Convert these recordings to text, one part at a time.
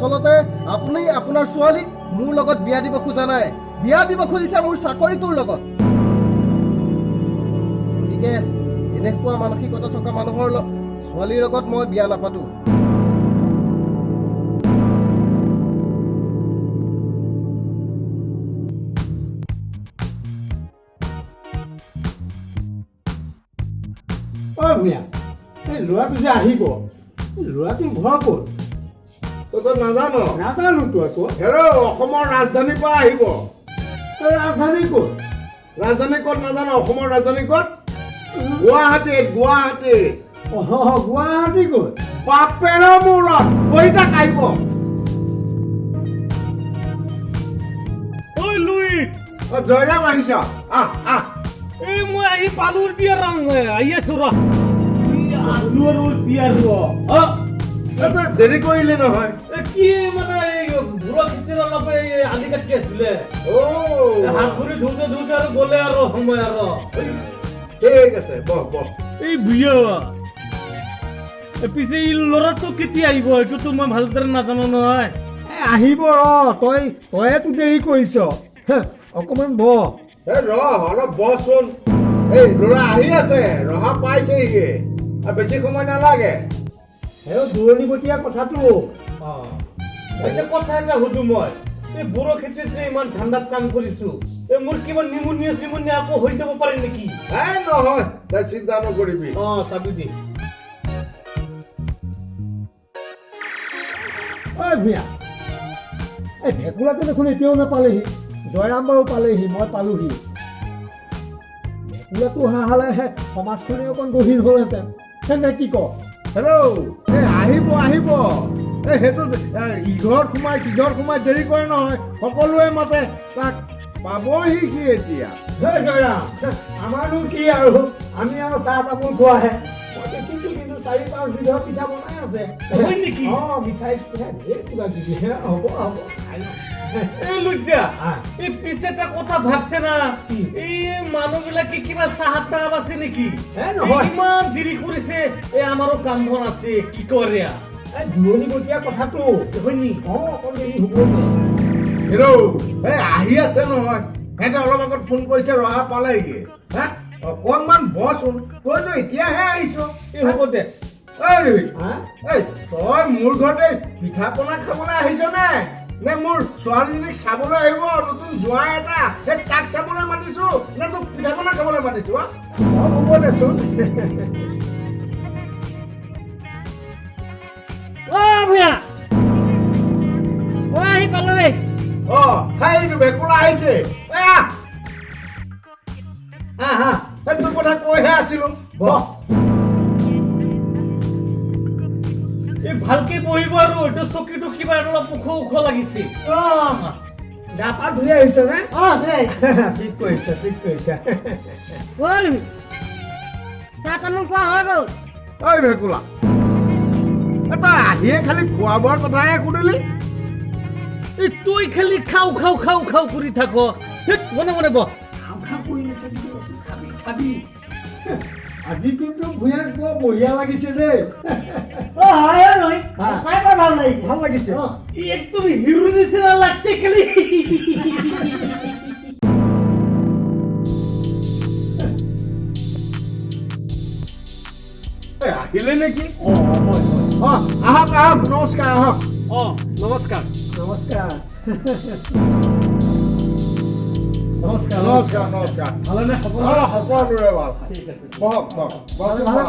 আচলতে আপুনি আপোনাৰ ছোৱালীক মোৰ লগত বিয়া দিব খোজা নাই বিয়া দিব খুজিছে মোৰ চাকৰিটোৰ লগত গতিকে এনেকুৱা মানসিকতা থকা মানুহৰ ছোৱালীৰ লগত মই বিয়া নাপাতো ভূঞা এই ল'ৰাটো যে আহিব ল'ৰাটো ঘৰ ক'ত তই নাজানো নাজানোতো আকৌ হেৰ' অসমৰ ৰাজধানীৰ পৰা আহিব ৰাজধানী ক'ত ৰাজধানী ক'ত নাজানো অসমৰ ৰাজধানী ক'ত গুৱাহাটীত গুৱাহাটী ক'ত বাপেৰৰ মূৰত বহিতাক আহিব ঐ লুই জয়ৰাম আহিছ আহ এই মই আহি পালুৰ দিয়া ৰং আহি আছো ৰ আলুৰ দিয়া তই দেৰি কৰিলি নহয় কি মানে বুঢ়া খেতিৰ অলপ আলি কাটি আছিলে হাত ভৰি ধুতে ধুতে আৰু গ'লে আৰু সময় আৰু ঠিক আছে বহ এই বুঢ়া পিছে এই ল'ৰাটো কেতিয়া আহিব এইটোতো মই ভালদৰে নাজানো নহয় আহিব তইতো দেৰি কৰিছ অকমান বহ অলপ বহচোন এই ল'ৰা আহি আছে ৰহা পাইছেহি আৰু বেছি সময় নালাগে দূৰণিবতীয়া কথাটো এতিয়া কথা এটা সুধো মই এই বুঢ়া খেতিত যে ইমান ঠাণ্ডাত কাম কৰিছো মোৰ কিবা নিমুনিয়া আকৌ হৈ যাব পাৰে নেকি নহয় তই চিন্তা নকৰিবি চাবি দি ভূঞা এই ভেকুলাটো দেখোন এতিয়াও নাপালেহি জয়ৰাম বাৰু পালেহি মই পালোহি ভেকুলাটো অহা হ'লেহে সমাজখনেই অকণ গভীৰ হ'লহেঁতেন নে কি ক আহিব এই সেইটো ইঘৰত সোমাই দেৰি কৰে নহয় সকলোৱে মাতে তাক পাবহি সি এতিয়া জয়ৰাম আমাৰনো কি আৰু আমি আৰু চাহ তামোল খোৱাহে মই দেখিছো কিন্তু 4-5 বিধৰ পিঠা বনাই আছে নেকি মিঠাই ঢেৰ কিবা কিবি হ'ব এই পিছে এটা কথা ভাবছে না এই মানুহবিলাকে কিবা চাহাব টাহাব আছে নেকি ইমান দেৰি কৰিছে এই আমাৰো কাম বন আছে কি কৰে দূৰণিবতীয়া কথাটো হয়নি অকণ দেৰি হ'ব আহি আছে নহয় সিহঁতে অলপ আগত ফোন কৰিছে ৰহা পালেহি অকণমান বচোন তইতো এতিয়াহে আহিছ হ'ব দে তই মোৰ ঘৰতে পিঠা পনা খাবলৈ আহিছ নে মোৰ ছোৱালীজনীক চাবলৈ আহিব নতুন জোৱাই এটা সেই তাক চাবলৈ মাতিছো নে তোক পিঠা পনা খাবলৈ মাতিছো হ'ব দেচোন আহি পালো খাইটো ভেকুলা আহিছে তোৰ কথা কৈহে আছিলো ভালকে বহিব আৰু এইটো চকীটো কিবা অলপ ওখ লাগিছে গা পা ধুই আহিছ নে ঠিক কৰিছা ভেকুলা তই আহিয়ে খালি খোৱা বোৱাৰ কথাহে সুধিলি তুই খালি খাও কৰি থাক মনে বহ আজি কিন্তু ভূঞাক বৰ বঢ়িয়া লাগিছে দেই ভাল লাগিছে একদম হিৰো নিচিনা লাগছে খালি আহিলে নেকি আহক নমস্কাৰ আহক নমস্কাৰ ভালেনে সকলোৰে ভাল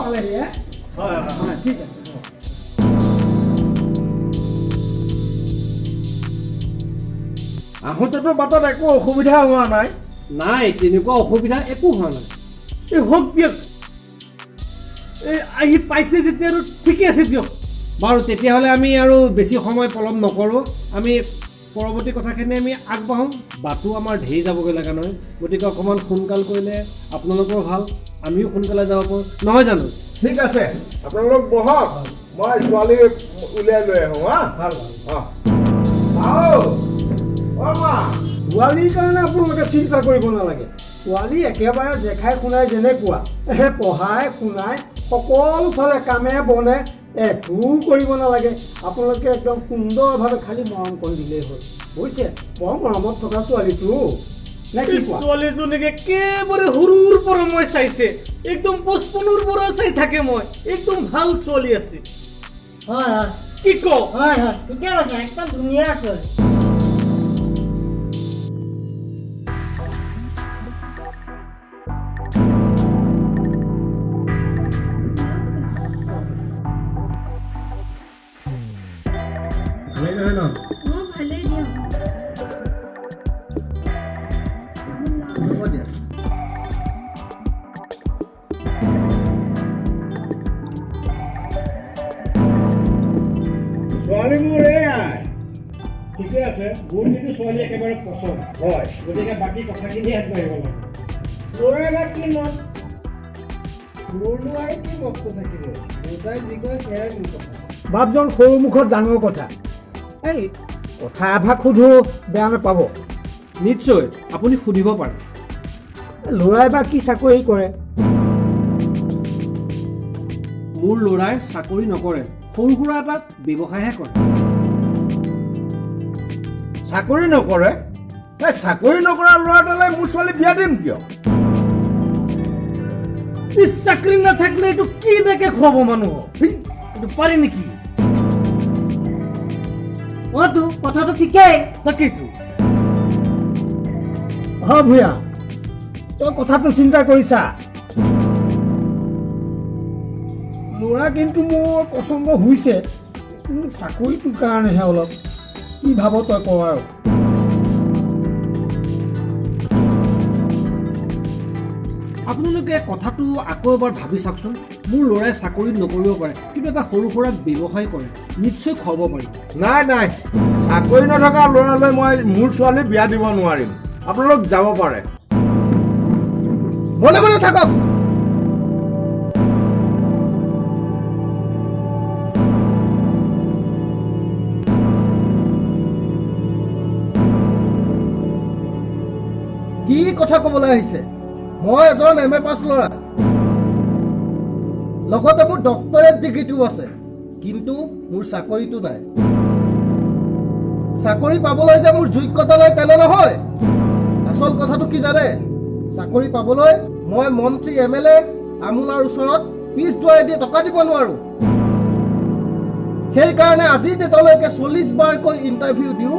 পালেহি ঠিক আছে আহোঁতেতো বাটত একো অসুবিধা হোৱা নাই তেনেকুৱা অসুবিধা একো হোৱা নাই এই হওক দিয়ক এই আহি পাইছে যেতিয়া আৰু ঠিকে আছে দিয়ক বাৰু তেতিয়াহ'লে আমি আৰু বেছি সময় পলম নকৰোঁ আমি পৰৱৰ্তী কথাখিনি আমি আগবাঢ়োঁ বাটো আমাৰ ঢেৰ যাবগৈ লগা নহয় গতিকে অকণমান সোনকাল কৰিলে আপোনালোকৰ ভাল আমিও সোনকালে যাব পাৰোঁ নহয় জানো ঠিক আছে আপোনালোক বহক মই ছোৱালী উলিয়াই লৈ আহোঁ ছোৱালীৰ কাৰণে আপোনালোকে চিন্তা কৰিব নালাগে ছোৱালী একেবাৰে জেখাই শুনাই যেনেকুৱা পঢ়াই শুনাই সকলো ফালে কামে বনে একো কৰিব নালাগে আপোনালোকে একদম সুন্দৰভাৱে খালি মৰম কৰি দিলেই হ'ল বুজিছে বৰ মৰমত থকা ছোৱালীটো নে কি কোৱা ছোৱালীজনীক একেবাৰে সৰুৰ পৰা মই চাইছে একদম 55ৰ পৰা চাই থাকে মই একদম ভাল ছোৱালী আছে হয় হয় কি ক হয় হয় ঠিকে কৈছে একদম ধুনীয়া ছোৱালী ভালেই নহয় ন মই ভালেই দিয়ক হ'ব দিয়া ছোৱালী মোৰ এয়াই ঠিকে আছে মোৰ কিন্তু ছোৱালী একেবাৰে পচন্দ হয় গতিকে বাকী কথাখিনি আগবাঢ়িব লাগে ল'ৰাই বা কি মত মোৰনো আৰু কি মতটো থাকিব দেউতাই যি কয় সেয়াই মোৰ কথা বাপজন সৰু মুখত ডাঙৰ কথা এই কথা এভাগ সোধো বেয়া নাপাব নিশ্চয় আপুনি সুধিব পাৰে ল'ৰাই বা কি চাকৰি কৰে মোৰ ল'ৰাই চাকৰি নকৰে সৰু সুৰা এটা ব্যৱসায়হে কৰে চাকৰি নকৰে এই চাকৰি নকৰা ল'ৰা এটালৈ মোৰ ছোৱালী বিয়া দিম কিয় চাকৰি নাথাকিলে এইটো কি দেখে খুৱাব মানুহক এইটো পাৰি নেকি অতো কথাটো ঠিকেই তাকেইতো হয় ভূঞা তই কথাটো চিন্তা কৰিছা ল'ৰা কিন্তু মোৰ পচন্দ হৈছে কিন্তু চাকৰিটোৰ কাৰণেহে অলপ কি ভাব তই ক আৰু আপোনালোকে কথাটো আকৌ এবাৰ ভাবি চাওকচোন মোৰ ল'ৰাই চাকৰি নকৰিব পাৰে কিন্তু এটা সৰু সুৰা ব্যৱসায় কৰে নিশ্চয় খুৱাব পাৰিব নাই নাই চাকৰি নথকা ল'ৰালৈ মই মোৰ ছোৱালী বিয়া দিব নোৱাৰিম আপোনালোক যাব পাৰে মনে মনে থাকক কি কথা ক'বলৈ আহিছে মই এজন MA পাছ ল'ৰা লগতে মোৰ ডক্টৰেট ডিগ্ৰীটো আছে কিন্তু মোৰ চাকৰিটো নাই চাকৰি পাবলৈ যে মোৰ যোগ্যতা নাই তেনে নহয় আচল কথাটো কি জানে চাকৰি পাবলৈ মই মন্ত্ৰী MLA আমোলাৰ ওচৰত পিছ দুৱাৰেদি টকা দিব নোৱাৰো সেইকাৰণে আজিৰ ডেটলৈকে 40 বাৰকৈ ইণ্টাৰভিউ দিও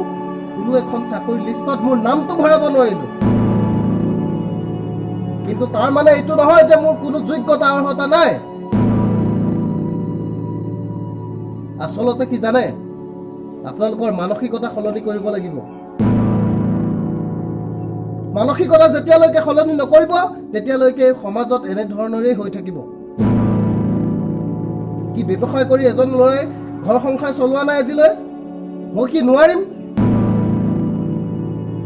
কোনো এখন চাকৰি লিষ্টত মোৰ নামটো ভৰাব নোৱাৰিলো কিন্তু তাৰ মানে এইটো নহয় যে মোৰ কোনো যোগ্যতা অৰ্হতা নাই আচলতে কি জানে আপোনালোকৰ মানসিকতা সলনি কৰিব লাগিব মানসিকতা যেতিয়ালৈকে সলনি নকৰিব তেতিয়ালৈকে সমাজত এনে ধৰণৰেই হৈ থাকিব কি ব্যৱসায় কৰি এজন ল'ৰাই ঘৰ সংসাৰ চলোৱা নাই আজিলৈ মই কি নোৱাৰিম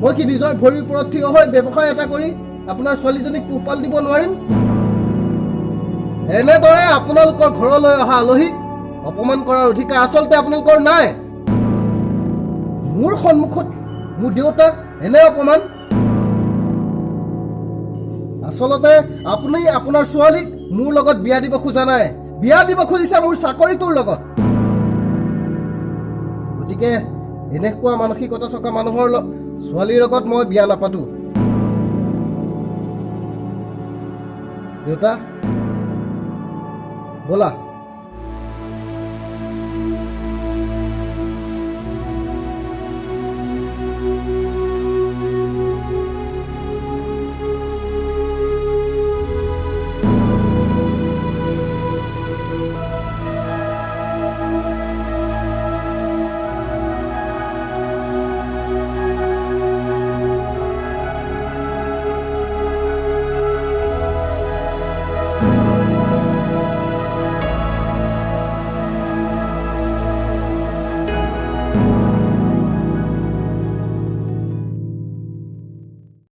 মই কি নিজৰ ভৰিৰ ওপৰত থিয় হৈ ব্যৱসায় এটা কৰি আপোনাৰ ছোৱালীজনীক পোহপাল দিব নোৱাৰিম এনেদৰে আপোনালোকৰ ঘৰলৈ অহা আলহীক অপমান কৰাৰ অধিকাৰ আচলতে আপোনালোকৰ নাই মোৰ সন্মুখত মোৰ দেউতাক এনে অপমান আচলতে আপুনি আপোনাৰ ছোৱালীক মোৰ লগত বিয়া দিব খোজা নাই বিয়া দিব খুজিছে মোৰ চাকৰিটোৰ লগত গতিকে এনেকুৱা মানসিকতা থকা মানুহৰ ছোৱালীৰ লগত মই বিয়া নাপাতো দেউতা ব'লা